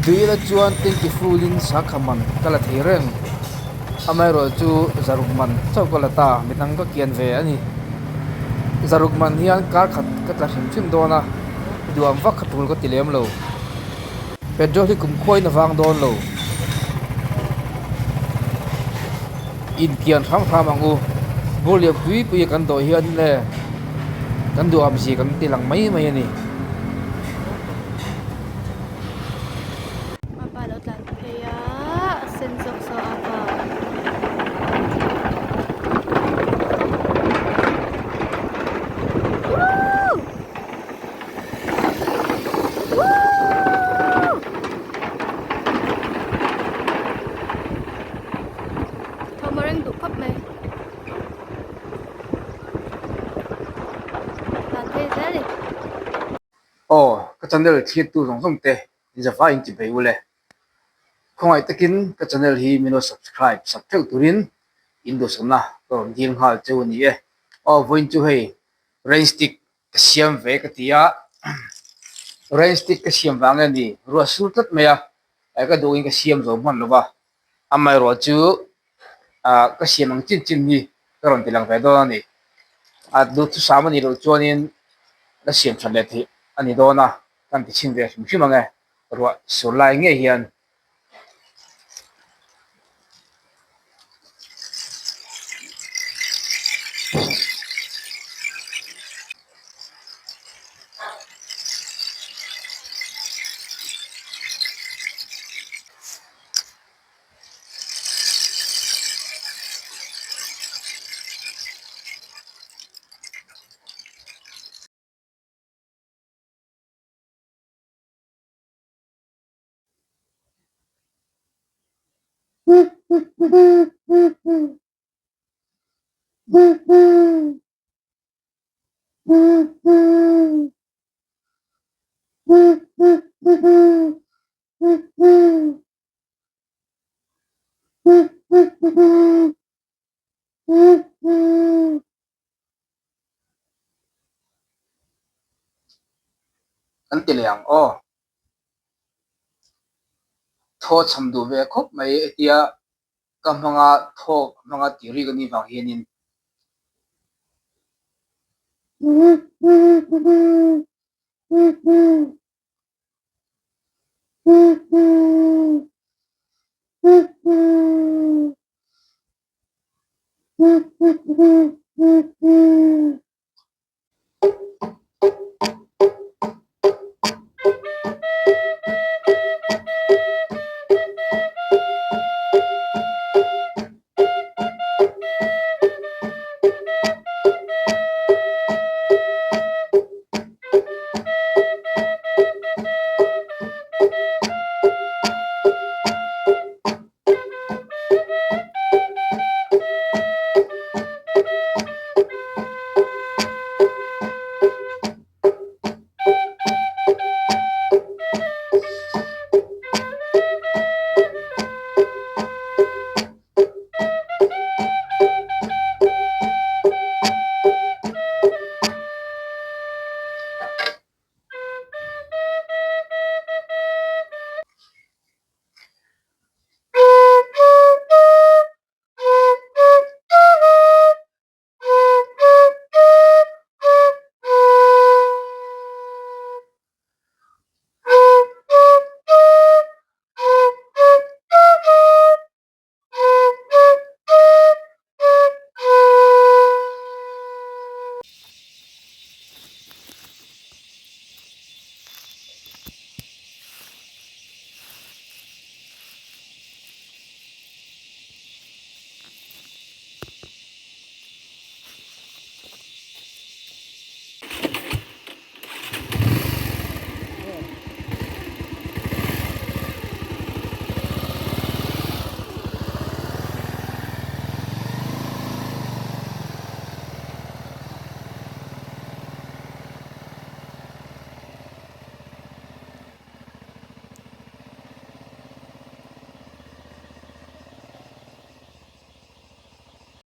Vila chuan tingki fulin sakhaman kala theireng amai ro chu zarukman chawkala ta mitang ka kian ve ani zarukman hian kar khat ka tla hrim chim dona duam vak khatul ka tilem lo petrol hi kum khoi na wang don lo in kian tham tham angu boliam pui pui kan do hian le kan duam si kan tilang mai mai ani Mapalot lang kaya sensok so apa. Woo! Woo! Thomareng du khắp mày. Làm thế thế đi. oh ka channel thi tu rong rong te jawa in ti bei ule khongai takin ka channel hi mino subscribe subscribe turin indo somna ko ding hal chu ni e oh voin chu hei rain stick ka siam ve ka tia rain stick ka siam wang ani ro sur tat meya ai ka doing ka siam zo man lova amai ro chu a ka siam ang chin chin ni ka ron tilang ve do ani a du chu samani ro chuanin ka siam thalle thi ani do na kan ti chin ve him him ange ro sur lai nge hian kan ti liang o tho cham du ve khop mai etia ka manga tho manga tiri ga ni wang hianin